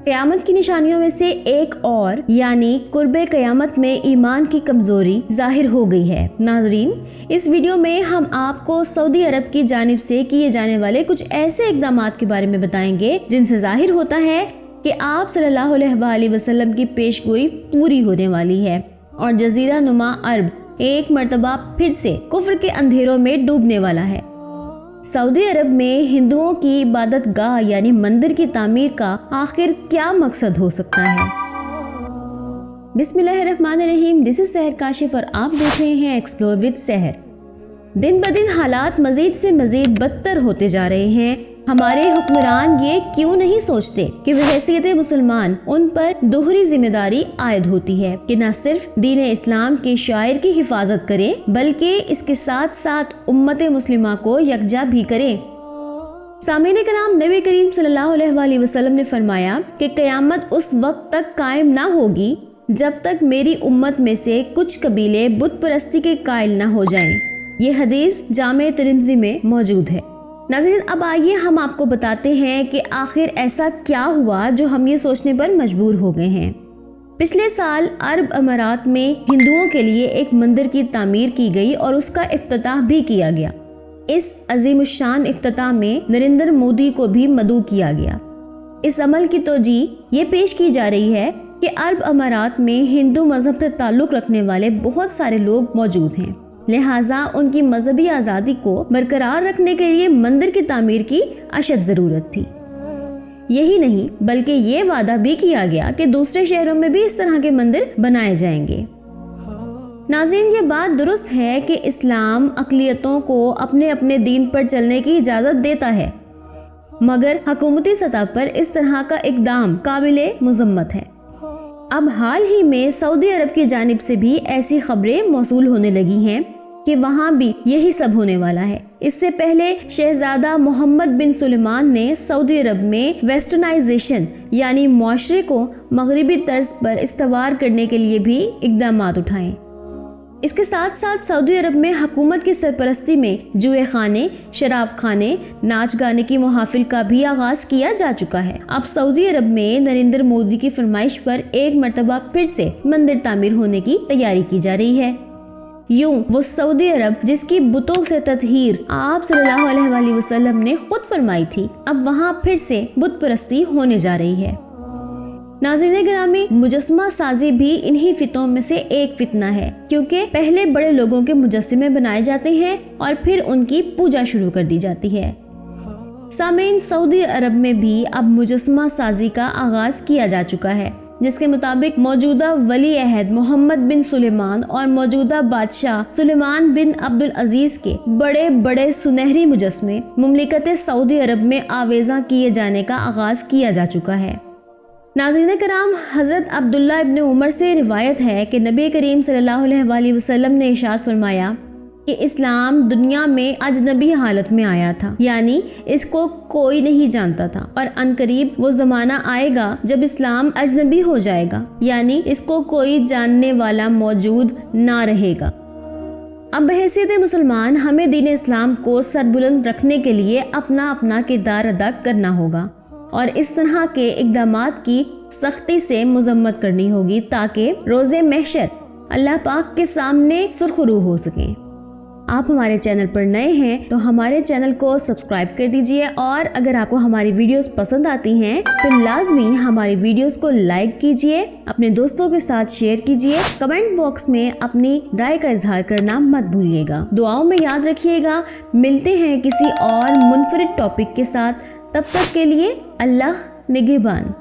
क़यामत की निशानियों में से एक और यानी कुर्बे क़यामत में ईमान की कमजोरी जाहिर हो गई है। नाजरीन, इस वीडियो में हम आपको सऊदी अरब की जानिब से किए जाने वाले कुछ ऐसे इक़दामात के बारे में बताएंगे जिनसे जाहिर होता है कि आप सल्लल्लाहु अलैहि वसल्लम की पेशगोई पूरी होने वाली है और जजीरा नुमा अरब एक मर्तबा फिर से कुफ्र के अंधेरों में डूबने वाला है। सऊदी अरब में हिंदुओं की इबादत गाह यानी मंदिर की तामीर का आखिर क्या मकसद हो सकता है? बिस्मिल्लाहिर्रहमानिर्रहीम, दिस इज सहर काशिफ और आप देख रहे हैं एक्सप्लोर विद सहर। दिन ब दिन हालात मजीद से मजीद बदतर होते जा रहे हैं। हमारे हुक्मरान ये क्यों नहीं सोचते कि बहैसियत मुसलमान उन पर दोहरी जिम्मेदारी आयद होती है कि न सिर्फ दीन इस्लाम के शायर की हिफाजत करें बल्कि इसके साथ साथ उम्मत मुस्लिमा को यकजा भी करें। सामीन कराम, नबी करीम सल्लल्लाहु अलैहि वसल्लम ने फरमाया कि क़यामत उस वक्त तक कायम ना होगी जब तक मेरी उम्मत में से कुछ कबीले बुत परस्ती के कायल ना हो जाएं। ये हदीस जामे तिरमिज़ी में मौजूद है। नाज़रीन, अब आइए हम आपको बताते हैं कि आखिर ऐसा क्या हुआ जो हम ये सोचने पर मजबूर हो गए हैं। पिछले साल अरब अमारात में हिंदुओं के लिए एक मंदिर की तामीर की गई और उसका इफ्तिताह भी किया गया। इस अजीमुशान इफ्तिताह में नरेंद्र मोदी को भी मदऊ किया गया। इस अमल की तोजी ये पेश की जा रही है कि अरब अमारात में हिंदू मजहब से ताल्लुक़ रखने वाले बहुत सारे लोग मौजूद हैं, लिहाजा उनकी मजहबी आज़ादी को बरकरार रखने के लिए मंदिर की तामीर की अशद ज़रूरत थी। यही नहीं बल्कि ये वादा भी किया गया कि दूसरे शहरों में भी इस तरह के मंदिर बनाए जाएंगे। नाज़रीन, ये बात दुरुस्त है कि इस्लाम अक़लियतों को अपने अपने दीन पर चलने की इजाज़त देता है, मगर हुकूमती सतह पर इस तरह का इक़दाम काबिले मुज़म्मत है। अब हाल ही में सऊदी अरब की जानिब से भी ऐसी खबरें मौसूल होने लगी हैं कि वहाँ भी यही सब होने वाला है। इससे पहले शहजादा मोहम्मद बिन सुलेमान ने सऊदी अरब में वेस्टर्नाइजेशन यानी मुआशरे को मगरिबी तर्ज पर इस्तवार करने के लिए भी इक़दामात उठाए। इसके साथ साथ सऊदी अरब में हुकूमत की सरपरस्ती में जुए खाने, शराब खाने, नाच गाने की महफिल का भी आगाज किया जा चुका है। अब सऊदी अरब में नरेंद्र मोदी की फरमाइश पर एक मर्तबा फिर से मंदिर तामीर होने की तैयारी की जा रही है। यूं वो सऊदी अरब जिसकी बुतों से ततहीर आप सल्लल्लाहु अलैहि वसल्लम ने खुद फरमाई थी, अब वहाँ फिर से बुत परस्ती होने जा रही है। नाज़रीन गिरामी, मुजस्समा साजी भी इन्हीं फितनों में से एक फितना है, क्योंकि पहले बड़े लोगों के मुजस्सिमे बनाए जाते हैं और फिर उनकी पूजा शुरू कर दी जाती है। सामीन, सऊदी अरब में भी अब मुजस्समा साजी का आगाज किया जा चुका है, जिसके मुताबिक मौजूदा वली अहद मोहम्मद बिन सुलेमान और मौजूदा बादशाह सुलेमान बिन अब्दुल अजीज के बड़े बड़े सुनहरी मुजस्समे मुमलिकत सऊदी अरब में आवेजा किए जाने का आगाज किया जा चुका है। नाज़रीन कराम, हज़रत अब्दुल्ला इब्न उमर से रिवायत है कि नबी करीम सल्लल्लाहु अलैहि वसल्लम ने इरशाद फरमाया कि इस्लाम दुनिया में अजनबी हालत में आया था, यानी इसको कोई नहीं जानता था, और अनकरीब वो ज़माना आएगा जब इस्लाम अजनबी हो जाएगा, यानी इसको कोई जानने वाला मौजूद ना रहेगा। अब बहैसियत मुसलमान हमें दीन इस्लाम को सरबुलंद रखने के लिए अपना अपना किरदार अदा करना होगा और इस तरह के इक़दामात की सख्ती से मज़म्मत करनी होगी ताकि रोज़े महशर अल्लाह पाक के सामने सुरखरू हो सकें। आप हमारे चैनल पर नए हैं तो हमारे चैनल को सब्सक्राइब कर दीजिए और अगर आपको हमारी वीडियोस पसंद आती हैं तो लाजमी हमारी वीडियोस को लाइक कीजिए, अपने दोस्तों के साथ शेयर कीजिए, कमेंट बॉक्स में अपनी राय का इजहार करना मत भूलिएगा। दुआओं में याद रखिएगा। मिलते हैं किसी और मुनफरिद टॉपिक के साथ, तब तक के लिए अल्लाह निगहबान।